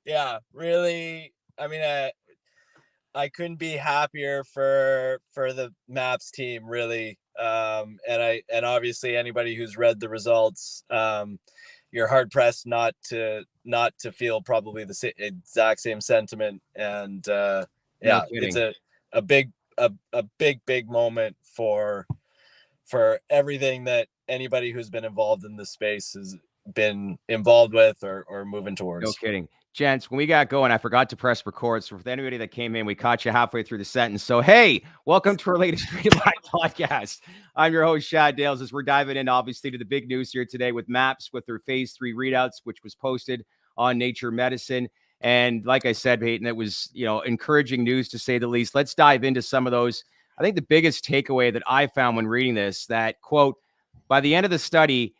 Yeah, really. I mean, I couldn't be happier for the MAPS team, really. And obviously anybody who's read the results, you're hard pressed not to feel probably the exact same sentiment. And No yeah, it's kidding. a big big moment for everything that anybody who's been involved in this space has been involved with or moving No towards. kidding. Gents, when we got going, I forgot to press record. So for anybody that came in, we caught you halfway through the sentence. So, hey, welcome to our latest Treated Black podcast. I'm your host, Shad Dales, as we're diving in, obviously, to the big news here today with MAPS, with their phase 3 readouts, which was posted on Nature Medicine. And like I said, Payton, it was, encouraging news to say the least. Let's dive into some of those. I think the biggest takeaway that I found when reading this, that, quote, by the end of the study,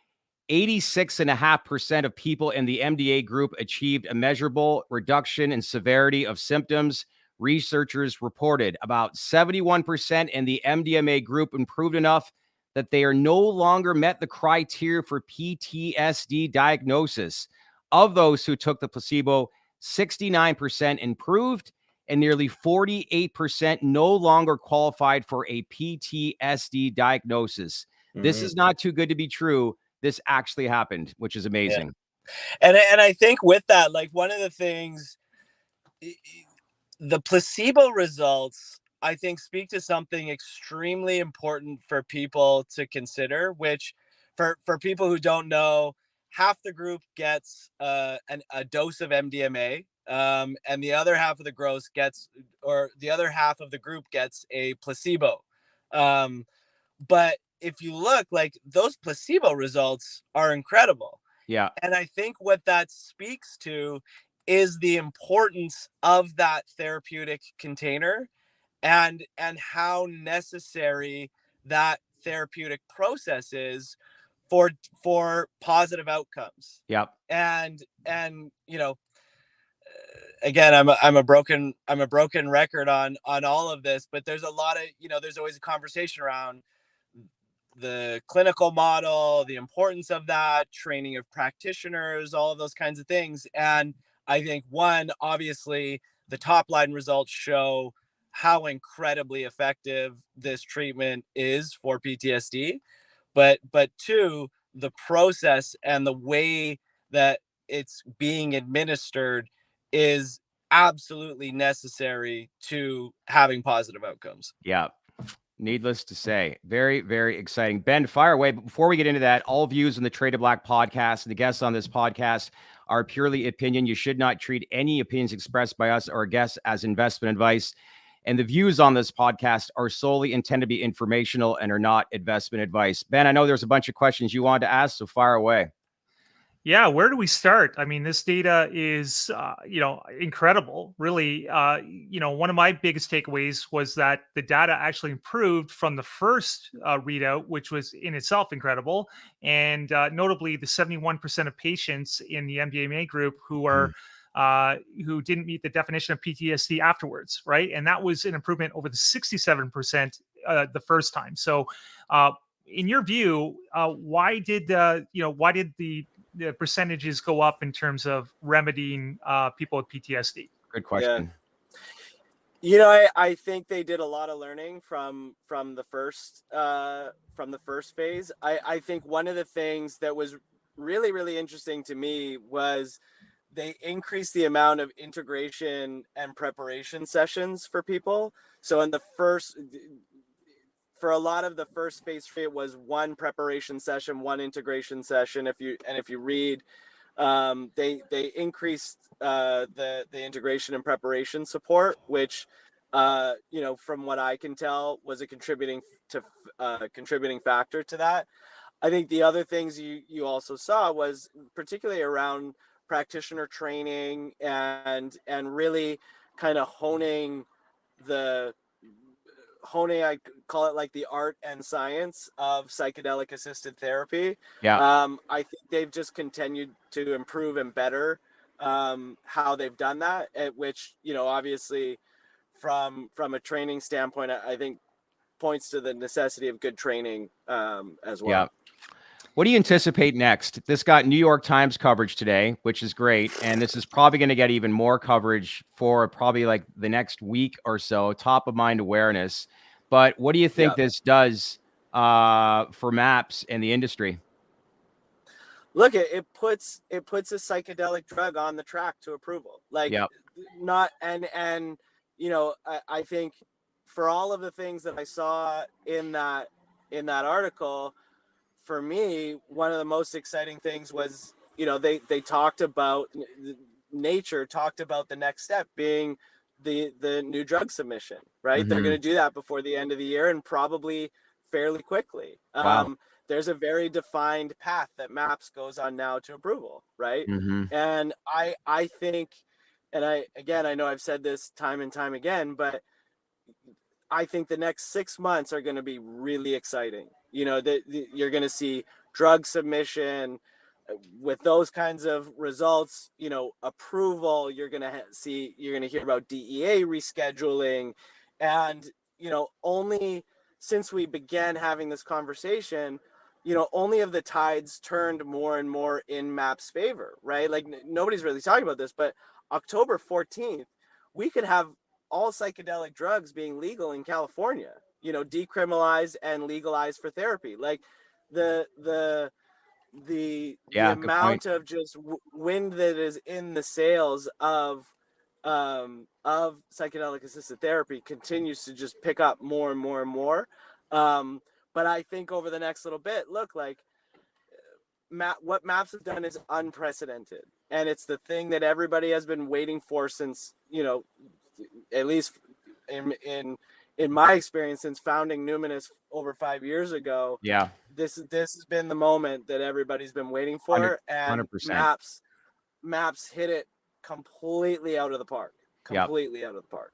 86.5% of people in the MDA group achieved a measurable reduction in severity of symptoms. Researchers reported about 71% in the MDMA group improved enough that they are no longer met the criteria for PTSD diagnosis. Of those who took the placebo, 69% improved and nearly 48% no longer qualified for a PTSD diagnosis. This is not too good to be true. This actually happened, which is amazing. Yeah. And I think with that, like, one of the things, the placebo results, I think, speak to something extremely important for people to consider, which for people who don't know, half the group gets a dose of MDMA, and the other half of the group gets a placebo. But if you look, like, those placebo results are incredible. Yeah. And I think what that speaks to is the importance of that therapeutic container and how necessary that therapeutic process is for positive outcomes. Yep. And again, I'm a broken record on all of this, but there's a lot of, there's always a conversation around the clinical model, the importance of that, training of practitioners, all of those kinds of things. And I think, one, obviously, the top line results show how incredibly effective this treatment is for PTSD. But two, the process and the way that it's being administered is absolutely necessary to having positive outcomes. Yeah. Needless to say, very, very exciting. Ben, fire away. But before we get into that, all views on the Traded Black podcast and the guests on this podcast are purely opinion. You should not treat any opinions expressed by us or guests as investment advice. And the views on this podcast are solely intended to be informational and are not investment advice. Ben, I know there's a bunch of questions you wanted to ask, so fire away. Yeah, where do we start? I mean, this data is, incredible. Really, one of my biggest takeaways was that the data actually improved from the first readout, which was in itself incredible, and notably the 71% of patients in the MDMA group who are who didn't meet the definition of PTSD afterwards, right? And that was an improvement over the 67% the first time. So, in your view, why did the percentages go up in terms of remedying people with PTSD? Good question. Yeah. I think they did a lot of learning from the first phase. I think one of the things that was really, really interesting to me was they increased the amount of integration and preparation sessions for people. So for a lot of the first phase, it was one preparation session, one integration session. If you read, they increased the integration and preparation support, which from what I can tell was a contributing factor to that. I think the other things you also saw was particularly around practitioner training and really kind of honing, I call it, like, the art and science of psychedelic assisted therapy. Yeah. I think they've just continued to improve and better how they've done that, which, obviously from a training standpoint, I think points to the necessity of good training as well. Yeah. What do you anticipate next? This got New York Times coverage today, which is great. And this is probably going to get even more coverage for probably like the next week or so, top of mind awareness. But what do you think this does for MAPS and the industry? Look, it puts a psychedelic drug on the track to approval. Like not, and you know, I think for all of the things that I saw in that article, for me, one of the most exciting things was, you know, they talked about Nature talked about the next step being the new drug submission, right? They're going to do that before the end of the year and probably fairly quickly. Wow. There's a very defined path that MAPS goes on now to approval, right? And I think, and I know I've said this time and time again, but I think the next 6 months are going to be really exciting. You know, you're going to see drug submission with those kinds of results, you know, approval. You're going to hear about DEA rescheduling. And, you know, only since we began having this conversation, you know, only of the tides turned more and more in MAP's favor, right? Like nobody's really talking about this, but October 14th, we could have all psychedelic drugs being legal in California, you know, decriminalized and legalized for therapy. Like the amount of just wind that is in the sails of psychedelic assisted therapy continues to just pick up more and more and more. But I think over the next little bit, look, like what MAPS has done is unprecedented, and it's the thing that everybody has been waiting for since, you know, at least in my experience, since founding Numinus over 5 years ago. This has been the moment that everybody's been waiting for, 100%. And MAPS hit it completely out of the park. Completely out of the park.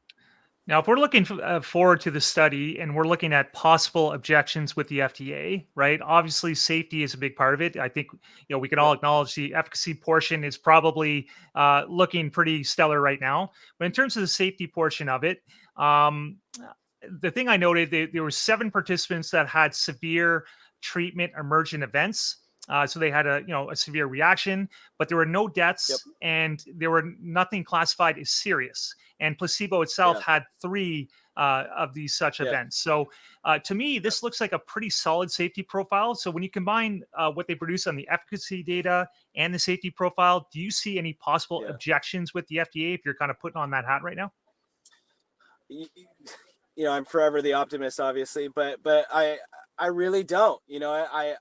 Now, if we're looking forward to the study and we're looking at possible objections with the FDA, right? Obviously, safety is a big part of it. I think, you know, we can all acknowledge the efficacy portion is probably looking pretty stellar right now. But in terms of the safety portion of it, the thing I noted, there were 7 participants that had severe treatment emergent events. So they had a severe reaction, but there were no deaths and there were nothing classified as serious. And placebo itself had 3 of these such events. So to me, this looks like a pretty solid safety profile. So when you combine what they produce on the efficacy data and the safety profile, do you see any possible objections with the FDA if you're kind of putting on that hat right now? You know, I'm forever the optimist, obviously, but I really don't. You know,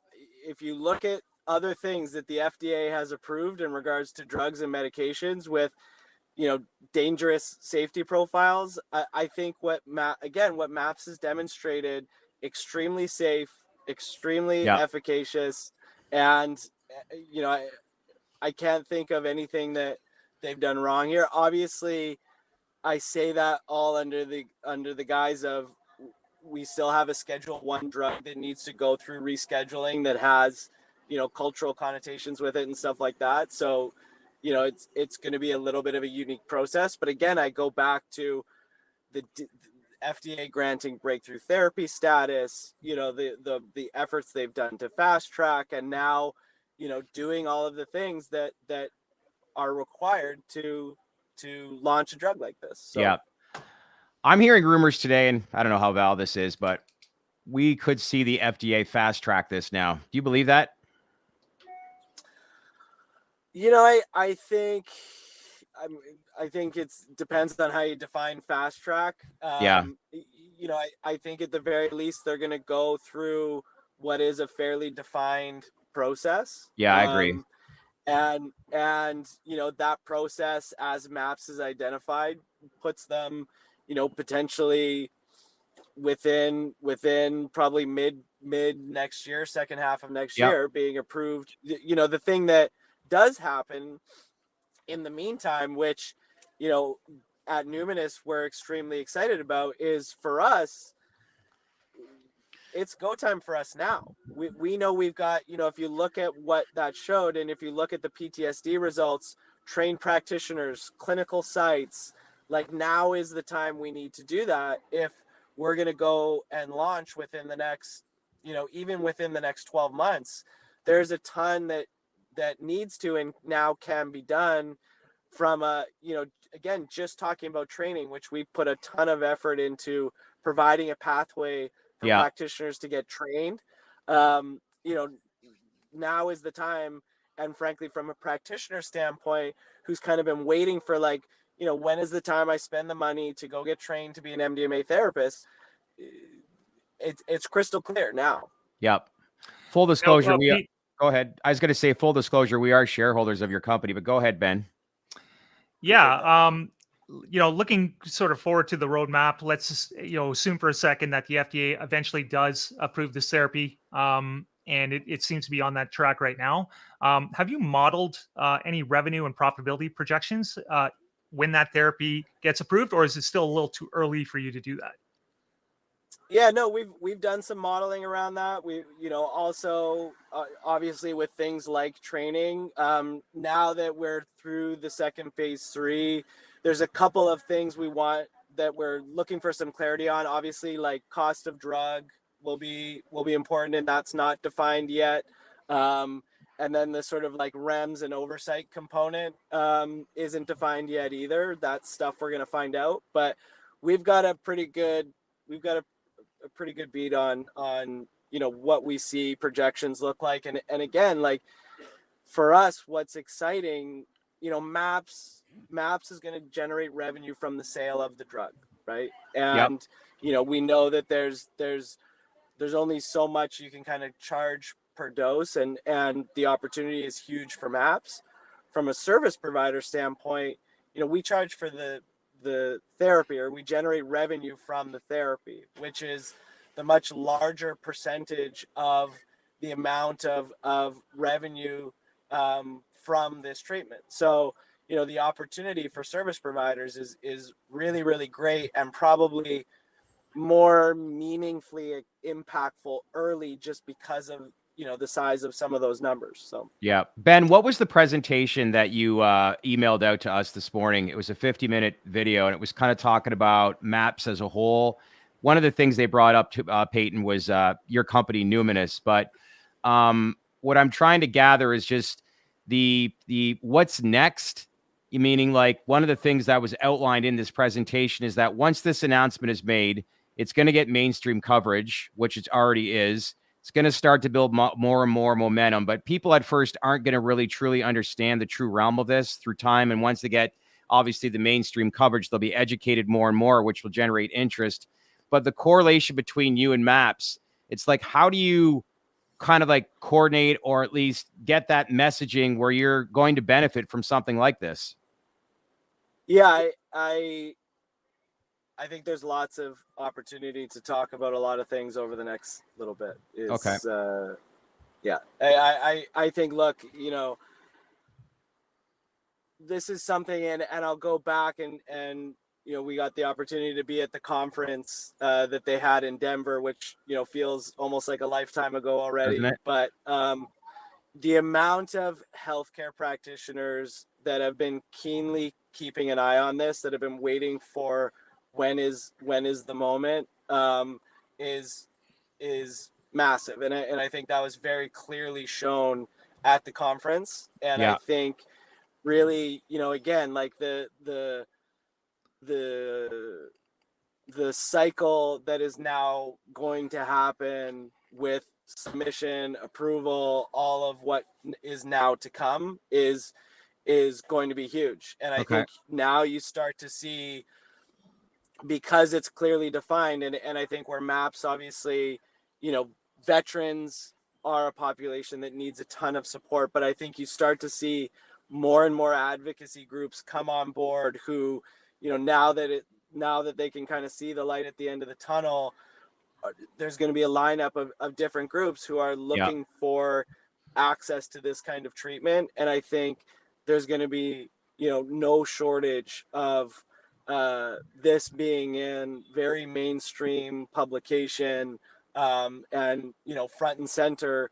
if you look at other things that the FDA has approved in regards to drugs and medications with, you know, dangerous safety profiles, I think what MAPS has demonstrated, extremely safe, extremely efficacious, and you know, I can't think of anything that they've done wrong here. Obviously, I say that all under the guise of we still have a Schedule 1 drug that needs to go through rescheduling that has, you know, cultural connotations with it and stuff like that. So, you know, it's going to be a little bit of a unique process. But again, I go back to the FDA granting breakthrough therapy status, you know, the efforts they've done to FasTrack, and now, you know, doing all of the things that are required to launch a drug like this. So. I'm hearing rumors today, and I don't know how valid this is, but we could see the FDA FasTrack this now. Do you believe that? You know, I think it depends on how you define FasTrack. You know, I think at the very least they're going to go through what is a fairly defined process. I agree. And you know, that process, as MAPS has identified, puts them, you know, potentially within probably mid next year, second half of next year, being approved. You know, the thing that does happen in the meantime, which, you know, at Numinus we're extremely excited about, is for us, it's go time for us now. We know we've got, you know, if you look at what that showed, and if you look at the PTSD results, trained practitioners, clinical sites, like now is the time we need to do that if we're going to go and launch within the next, you know, even within the next 12 months. there's a ton that needs to and now can be done from a, again, just talking about training, which we put a ton of effort into providing a pathway for practitioners to get trained. Now is the time. And frankly, from a practitioner standpoint, who's kind of been waiting for like, when is the time I spend the money to go get trained to be an MDMA therapist? It's crystal clear now. Yep. Full disclosure. Pete, go ahead. I was going to say full disclosure. We are shareholders of your company, but go ahead, Ben. Yeah. Looking sort of forward to the roadmap, let's just, assume for a second that the FDA eventually does approve this therapy. And it seems to be on that track right now. Have you modeled any revenue and profitability projections when that therapy gets approved, or is it still a little too early for you to do that? Yeah, no, we've done some modeling around that. We, also obviously with things like training, now that we're through the second phase 3, there's a couple of things that we're looking for some clarity on. Obviously, like cost of drug will be important, and that's not defined yet. And then the sort of like REMS and oversight component isn't defined yet either. That's stuff we're going to find out, but we've got a pretty good beat on what we see projections look like. And again, like for us, what's exciting, MAPS is going to generate revenue from the sale of the drug, right? And we know that there's only so much you can kind of charge per dose, and the opportunity is huge for MAPS. From a service provider standpoint, we charge for the therapy, or we generate revenue from the therapy, which is the much larger percentage of the amount of revenue from this treatment. So, the opportunity for service providers is really, really great, and probably more meaningfully impactful early just because of, the size of some of those numbers. So, yeah. Ben, what was the presentation that you emailed out to us this morning? It was a 50-minute video, and it was kind of talking about MAPS as a whole. One of the things they brought up to Payton was your company, Numinus. But what I'm trying to gather is just the what's next. Meaning, like, one of the things that was outlined in this presentation is that once this announcement is made, it's going to get mainstream coverage, which it already is. It's going to start to build more and more momentum, but people at first aren't going to really truly understand the true realm of this through time. And once they get, obviously, the mainstream coverage, they'll be educated more and more, which will generate interest. But the correlation between you and MAPS, it's like, how do you kind of like coordinate or at least get that messaging where you're going to benefit from something like this? Yeah, I think there's lots of opportunity to talk about a lot of things over the next little bit. Okay. Yeah, I think, look, this is something, and I'll go back and we got the opportunity to be at the conference that they had in Denver, which, feels almost like a lifetime ago already. But the amount of healthcare practitioners that have been keenly keeping an eye on this, that have been waiting for when is the moment, is massive, and I think that was very clearly shown at the conference. And I think really, again, like the cycle that is now going to happen with submission, approval, all of what is now to come is going to be huge. And I think now you start to see, because it's clearly defined, and I think where MAPS, obviously, veterans are a population that needs a ton of support, but I think you start to see more and more advocacy groups come on board who, now that they can kind of see the light at the end of the tunnel, there's going to be a lineup of different groups who are looking for access to this kind of treatment. And I think there's going to be, no shortage of this being in very mainstream publication, and, front and center,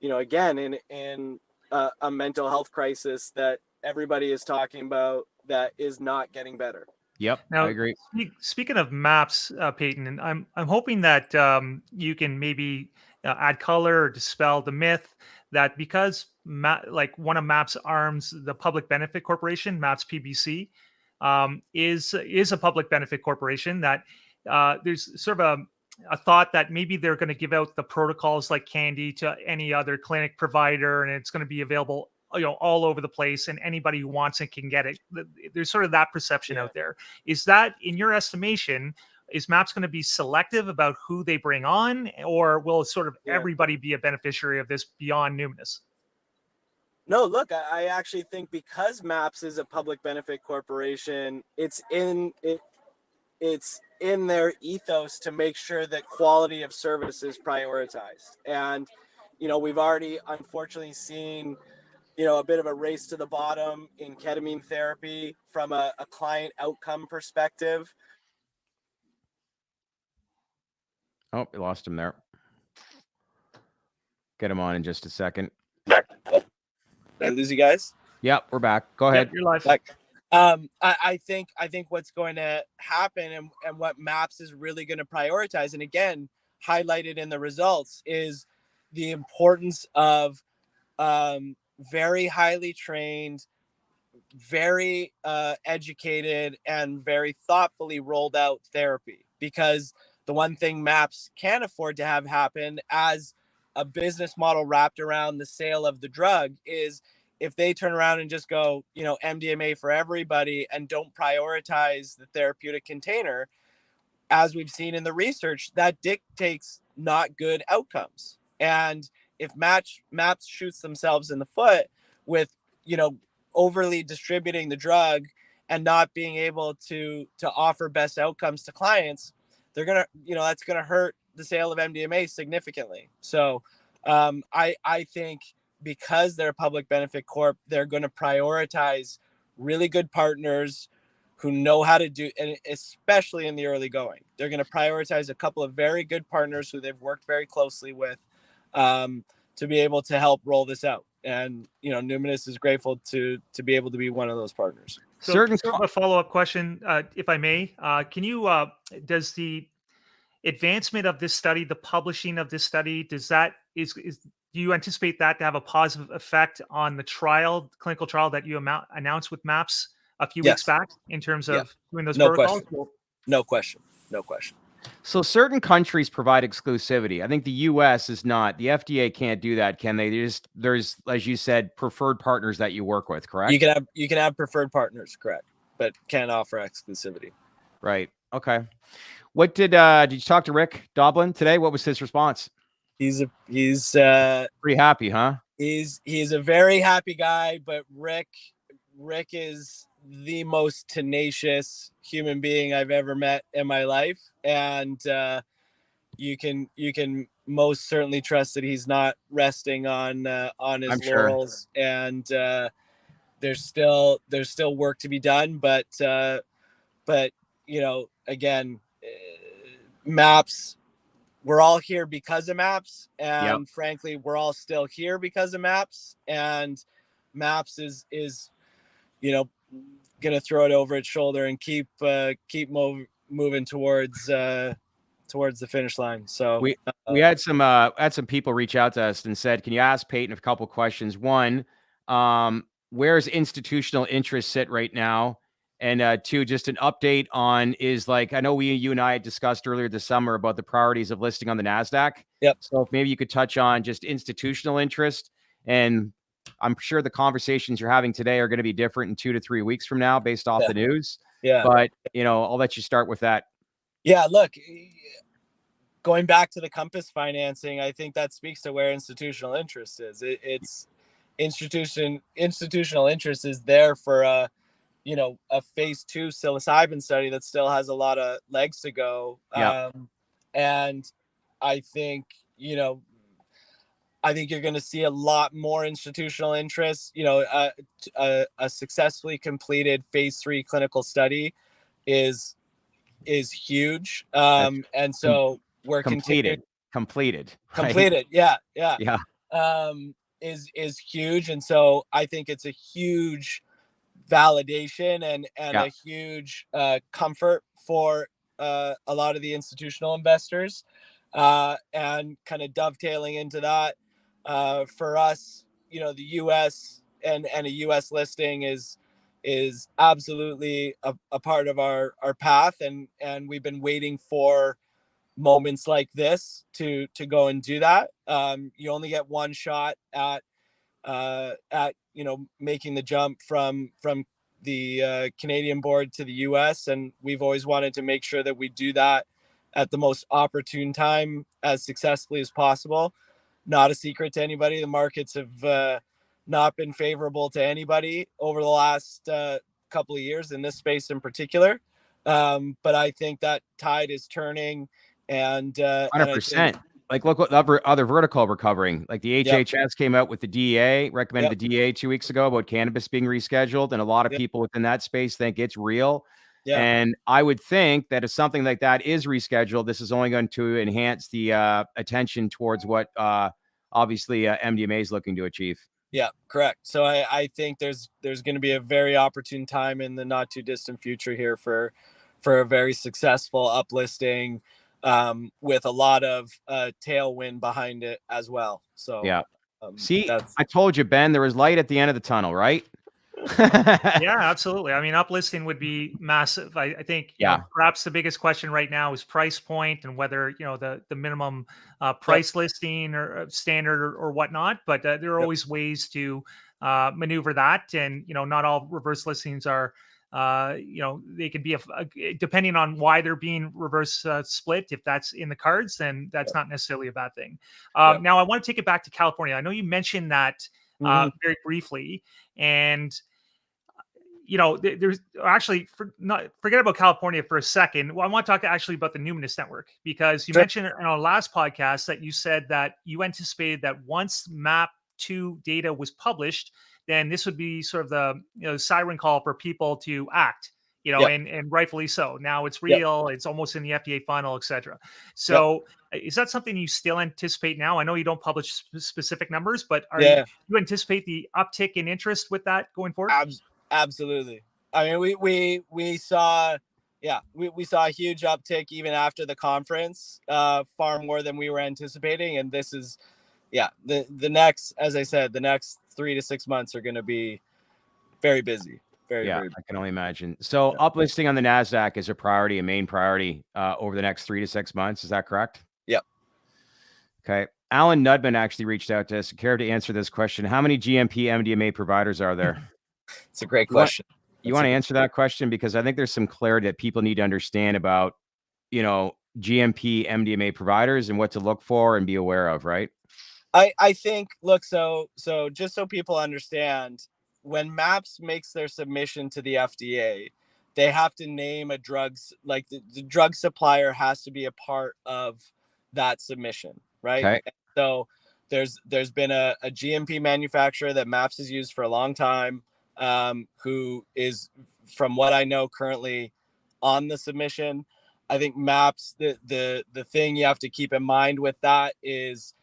again, in a mental health crisis that everybody is talking about that is not getting better. Yep, now, I agree. Speaking of MAPS, Payton, and I'm hoping that you can maybe add color or dispel the myth that because like one of MAPS arms, the Public Benefit Corporation, MAPS PBC, is a public benefit corporation, that there's sort of a thought that maybe they're going to give out the protocols like candy to any other clinic provider, and it's going to be available, all over the place, and anybody who wants it can get it. There's sort of that perception out there. Is that, in your estimation, is MAPS going to be selective about who they bring on, or will sort of everybody be a beneficiary of this beyond Numinus? No, look, I actually think because MAPS is a public benefit corporation, it's in their ethos to make sure that quality of service is prioritized. And, we've already unfortunately seen, a bit of a race to the bottom in ketamine therapy from a client outcome perspective. Oh, we lost him there. Get him on in just a second. Did I lose you guys? Yep, we're back. Go ahead. Yep, you're live. Back. I think what's going to happen, and what MAPS is really going to prioritize, and again, highlighted in the results, is the importance of very highly trained, very educated, and very thoughtfully rolled out therapy. Because the one thing MAPS can't afford to have happen as a business model wrapped around the sale of the drug is if they turn around and just go, MDMA for everybody and don't prioritize the therapeutic container, as we've seen in the research, that dictates not good outcomes. And if MAPS shoots themselves in the foot with, overly distributing the drug and not being able to offer best outcomes to clients, they're going to, that's going to hurt the sale of MDMA significantly. So I think because they're a public benefit corp, they're going to prioritize really good partners who know how to do, and especially in the early going, they're going to prioritize a couple of very good partners who they've worked very closely with to be able to help roll this out. And, Numinus is grateful to be able to be one of those partners. So sort of a follow-up question, if I may, can you, does the advancement of this study, the publishing of this study, do you anticipate that to have a positive effect on the clinical trial that you announced with MAPS a few weeks back in terms of doing those protocols? No question. So certain countries provide exclusivity. I think the US is not. The FDA can't do that, can they? There's, as you said, preferred partners that you work with, correct? You can have preferred partners, correct, but can't offer exclusivity. Right. Okay. What did you talk to Rick Doblin today? What was his response? He's pretty happy, huh? He's a very happy guy, but Rick is the most tenacious human being I've ever met in my life, and you can most certainly trust that he's not resting on his laurels. Sure. And there's still work to be done, but again, MAPS, we're all here because of MAPS, and frankly, we're all still here because of MAPS, and MAPS is going to throw it over its shoulder and keep moving towards the finish line. So we had some people reach out to us and said, can you ask Payton a couple questions? One, where's institutional interest sit right now? And two, just an update on I know you and I had discussed earlier this summer about the priorities of listing on the NASDAQ. Yep. So if maybe you could touch on just institutional interest, and I'm sure the conversations you're having today are going to be different in 2 to 3 weeks from now based off the news. Yeah. But, I'll let you start with that. Yeah, look, going back to the Compass financing, I think that speaks to where institutional interest is. It's institutional interest is there for a phase 2 psilocybin study that still has a lot of legs to go. Yeah. And I think, you're going to see a lot more institutional interest. A successfully completed phase 3 clinical study is huge. And so we're completed. Right? Yeah. Is huge. And so I think it's a huge validation and a huge comfort for a lot of the institutional investors, and kind of dovetailing into that. for us, you know, the US and a US listing is absolutely a part of our path, and we've been waiting for moments like this to go and do that. You only get one shot at you know, making the jump from the Canadian board to the US, and we've always wanted to make sure that we do that at the most opportune time as successfully as possible. Not a secret to anybody, the markets have not been favorable to anybody over the last couple of years in this space in particular, but I think that tide is turning, and 100%. Like, look what other vertical we're covering. Like the HHS came out with the DEA, recommended the DEA 2 weeks ago about cannabis being rescheduled. And a lot of people within that space think it's real. And I would think that if something like that is rescheduled, this is only going to enhance the attention towards what obviously MDMA is looking to achieve. Yeah, correct. So I think there's going to be a very opportune time in the not too distant future here for a very successful uplisting, with a lot of tailwind behind it as well. So yeah, see, I told you, Ben, there was light at the end of the tunnel, right? Yeah, absolutely. I mean, uplisting would be massive. I think, you know, perhaps the biggest question right now is price point and whether, you know, the minimum price listing or standard or whatnot. But there are always ways to maneuver that. And, you know, not all reverse listings are, you know, they can be depending on why they're being reverse split. If that's in the cards, then that's not necessarily a bad thing. Now, I want to take it back to California. I know you mentioned that very briefly, and you know, there's actually forget about California for a second. Well, I want to talk actually about the Numinus network, because you mentioned in our last podcast that you said that you anticipated that once MAPP2 data was published, then this would be sort of the, you know, siren call for people to act, you know, and rightfully so. Now it's real, it's almost in the FDA funnel, etc. So is that something you still anticipate now? I know you don't publish specific numbers, but you anticipate the uptick in interest with that going forward? Absolutely. I mean, we saw, we saw a huge uptick even after the conference, far more than we were anticipating. And this is, the next, as I said, the next 3 to 6 months are going to be very busy. Very busy. I can only imagine. So uplisting on the NASDAQ is a main priority over the next 3 to 6 months. Is that correct? Yep. Okay. Alan Nudman actually reached out to us. Care to answer this question? How many GMP MDMA providers are there? It's a great question. You want to answer that question? Because I think there's some clarity that people need to understand about, you know, GMP MDMA providers and what to look for and be aware of, right? I think, look, so just so people understand, when MAPS makes their submission to the FDA, they have to name a drug's, like the drug supplier has to be a part of that submission, right? Okay. So there's been a GMP manufacturer that MAPS has used for a long time, who is, from what I know, currently on the submission. I think MAPS, the thing you have to keep in mind with that is,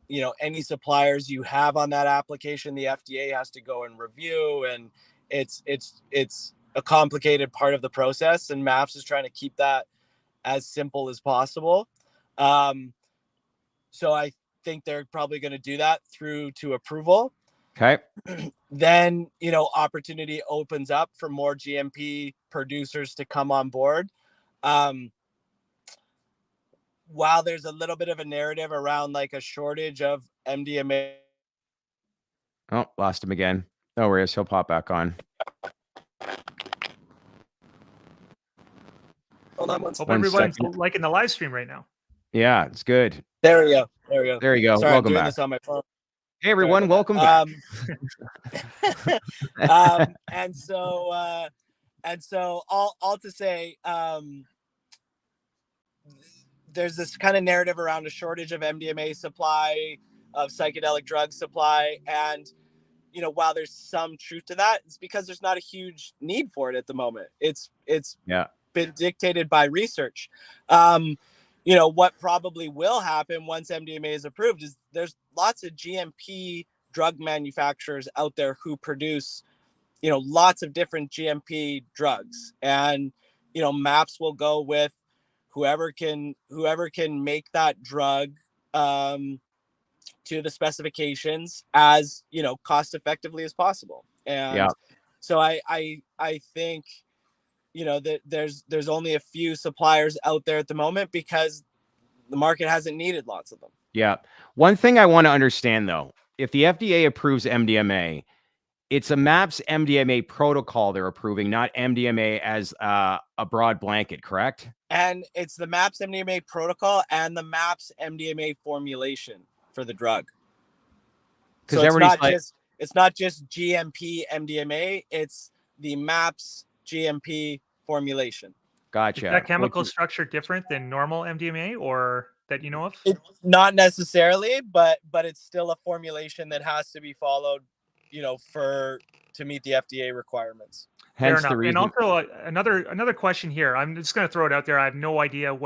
you know, any suppliers you have on that application, the FDA has to go and review, and it's a complicated part of the process, and MAPS is trying to keep that as simple as possible. So I think they're probably going to do that through to approval. Okay. Then, you know, opportunity opens up for more GMP producers to come on board. While there's a little bit of a narrative around like a shortage of MDMA. Oh, lost him again. No worries. He'll pop back on. Hold on one second. Hope everyone's liking the live stream right now. Yeah, it's good. There we go. There you go. Sorry, welcome I'm doing back. This on my phone. Hey everyone, welcome back. And so all to say, there's this kind of narrative around a shortage of MDMA supply, of psychedelic drug supply, and you know, while there's some truth to that, it's because there's not a huge need for it at the moment. It's been dictated by research. You know, what probably will happen once MDMA is approved is there's lots of GMP drug manufacturers out there who produce, you know, lots of different GMP drugs, and you know, MAPS will go with whoever can make that drug to the specifications as, you know, cost effectively as possible. And so I think, you know, that there's only a few suppliers out there at the moment because the market hasn't needed lots of them. Yeah. One thing I want to understand though, if the FDA approves MDMA, it's a MAPS MDMA protocol they're approving, not MDMA as a broad blanket, correct? And it's the MAPS MDMA protocol and the MAPS MDMA formulation for the drug. So it's not just GMP MDMA, it's the MAPS GMP formulation. Gotcha. Is that chemical structure different than normal MDMA, or that you know of? Not necessarily, but it's still a formulation that has to be followed, you know, to meet the FDA requirements. Fair enough. And also another question here. I'm just going to throw it out there. I have no idea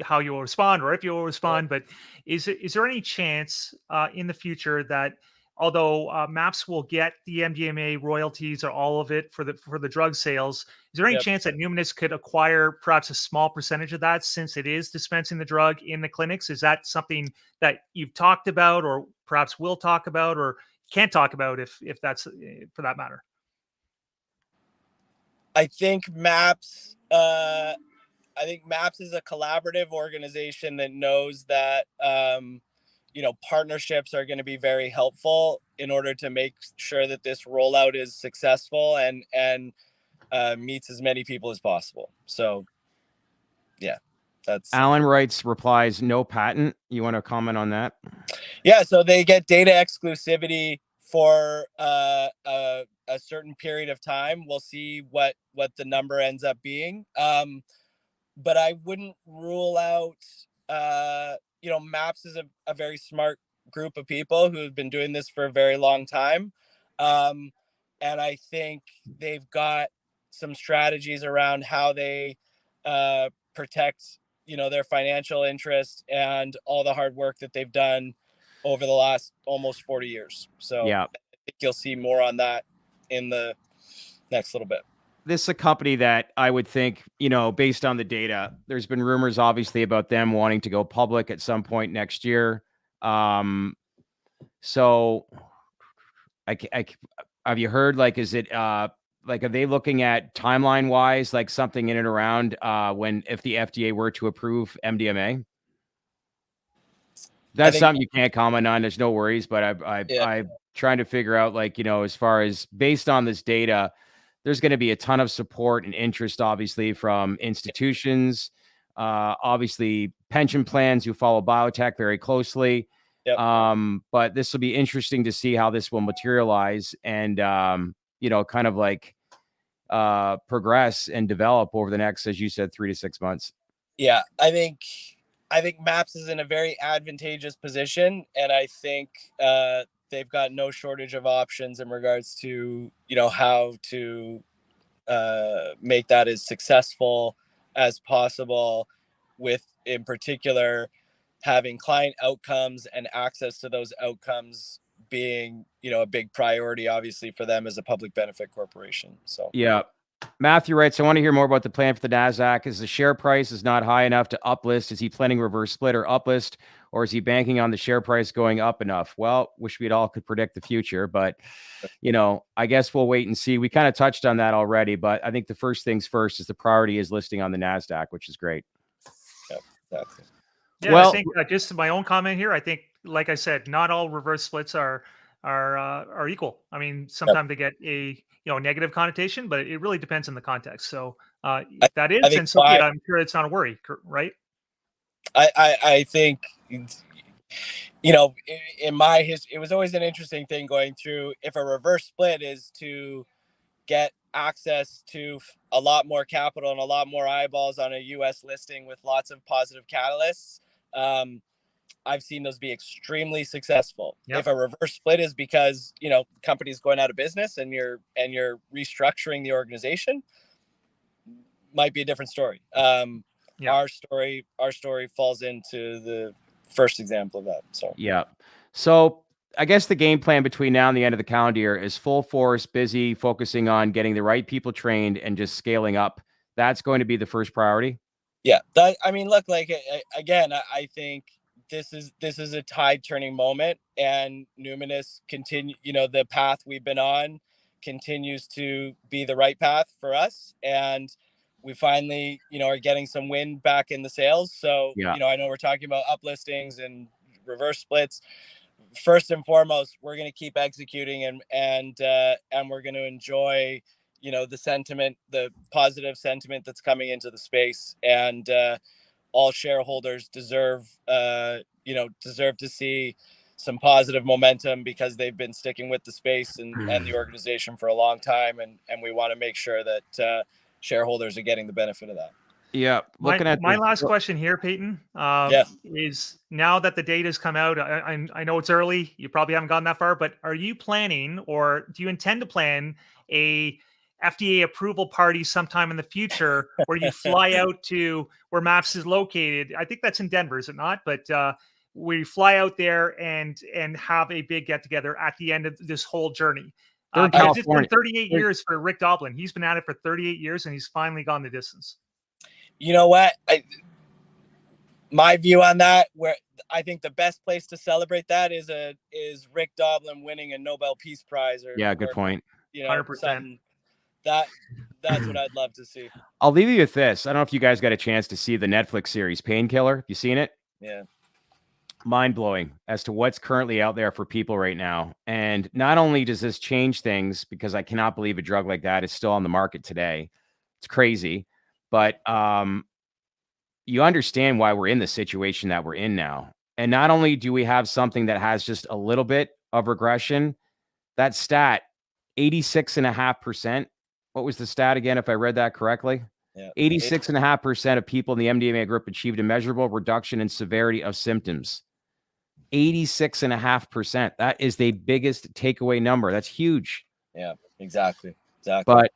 how you will respond or if you will respond, but is there any chance in the future that although MAPS will get the MDMA royalties or all of it for the drug sales, is there any chance that Numinus could acquire perhaps a small percentage of that since it is dispensing the drug in the clinics? Is that something that you've talked about or perhaps will talk about or can't talk about if that's for that matter? I think MAPS is a collaborative organization that knows that, you know, partnerships are going to be very helpful in order to make sure that this rollout is successful and meets as many people as possible. So, yeah, that's. Alan replies, no patent. You want to comment on that? Yeah, so they get data exclusivity for a certain period of time. We'll see what the number ends up being. But I wouldn't rule out, you know, MAPS is a very smart group of people who have been doing this for a very long time. And I think they've got some strategies around how they protect, you know, their financial interest and all the hard work that they've done over the last almost 40 years. So yeah, I think you'll see more on that in the next little bit. This is a company that I would think, you know, based on the data, there's been rumors obviously about them wanting to go public at some point next year. So have you heard, like, is it, like, are they looking at timeline wise, like something in and around if the FDA were to approve MDMA? That's something you can't comment on. There's no worries, but I'm trying to figure out, like, you know, as far as based on this data, there's going to be a ton of support and interest, obviously, from institutions, obviously pension plans who follow biotech very closely. Yep. But this will be interesting to see how this will materialize and, you know, kind of like progress and develop over the next, as you said, 3 to 6 months. Yeah, I think MAPS is in a very advantageous position, and I think they've got no shortage of options in regards to, you know, how to make that as successful as possible, with, in particular, having client outcomes and access to those outcomes being, you know, a big priority, obviously, for them as a public benefit corporation. So yeah. Matthew writes, I want to hear more about the plan for the NASDAQ. Is the share price is not high enough to uplist? Is he planning reverse split or uplist? Or is he banking on the share price going up enough? Well, wish we all could predict the future, but, you know, I guess we'll wait and see. We kind of touched on that already, but I think the first things first is the priority is listing on the NASDAQ, which is great. Yeah, exactly. Yeah, well, I think just my own comment here. I think, like I said, not all reverse splits are equal. I mean, sometimes they get a negative connotation, but it really depends on the context. So that is, and so I'm sure it's not a worry, right? I think, you know, in my history, it was always an interesting thing going through. If a reverse split is to get access to a lot more capital and a lot more eyeballs on a U.S. listing with lots of positive catalysts, I've seen those be extremely successful. Yep. If a reverse split is because, you know, company's going out of business and you're restructuring the organization, might be a different story. Our story falls into the first example of that. So yeah. So I guess the game plan between now and the end of the calendar year is full force, busy, focusing on getting the right people trained and just scaling up. That's going to be the first priority. Yeah. I mean, look, like, again, I think this is a tide turning moment, and Numinus continue, the path we've been on continues to be the right path for us. And we finally, are getting some wind back in the sails. So, Yeah. I know we're talking about uplistings and reverse splits. First and foremost, we're going to keep executing, and we're going to enjoy, the sentiment, the positive sentiment that's coming into the space. And all shareholders deserve to see some positive momentum, because they've been sticking with the space and the organization for a long time. And we want to make sure that shareholders are getting the benefit of that. Yeah. Looking at my last question here, Payton, is, now that the data's come out, I know it's early, you probably haven't gone that far, but are you planning, or do you intend to plan a FDA approval party sometime in the future where you fly out to where MAPS is located? I think that's in Denver, is it not? But we fly out there and have a big get together at the end of this whole journey. Because it's been 38 years for Rick Doblin. He's been at it for 38 years, and he's finally gone the distance. You know what? My view on that, where I think the best place to celebrate that is Rick Doblin winning a Nobel Peace Prize. Good point. 100%. That's what I'd love to see. I'll leave you with this. I don't know if you guys got a chance to see the Netflix series Painkiller. Have you seen it? Yeah. Mind-blowing as to what's currently out there for people right now. And not only does this change things, because I cannot believe a drug like that is still on the market today. It's crazy. But you understand why we're in the situation that we're in now. And not only do we have something that has just a little bit of regression, that stat, 86.5%. What was the stat again, if I read that correctly? Yeah. 86.5% of people in the MDMA group achieved a measurable reduction in severity of symptoms. 86.5%. That is the biggest takeaway number. That's huge. Yeah, exactly. But,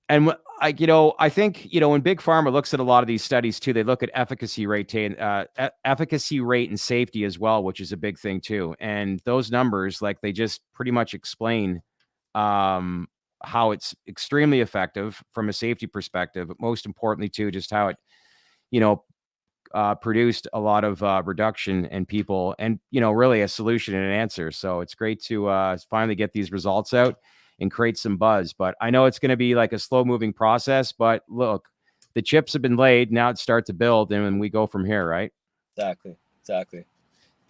and I think, when Big Pharma looks at a lot of these studies too, they look at efficacy rate and safety as well, which is a big thing too. And those numbers, like, they just pretty much explain how it's extremely effective from a safety perspective, but most importantly too, just how it, produced a lot of reduction in people, and, really a solution and an answer. So it's great to finally get these results out and create some buzz. But I know it's going to be like a slow moving process, but look, the chips have been laid. Now it's start to build, and then we go from here, right? Exactly.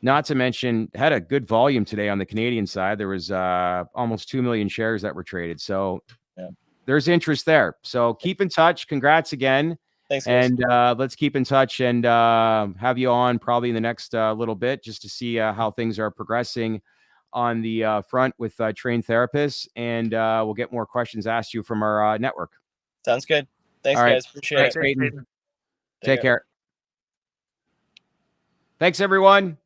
Not to mention, had a good volume today on the Canadian side. There was almost 2 million shares that were traded. So there's interest there. So keep in touch. Congrats again. Thanks, guys. And let's keep in touch and have you on probably in the next little bit, just to see how things are progressing on the front with trained therapists. And we'll get more questions asked you from our network. Sounds good. Thanks, guys. Appreciate it. Take care. Thanks, everyone.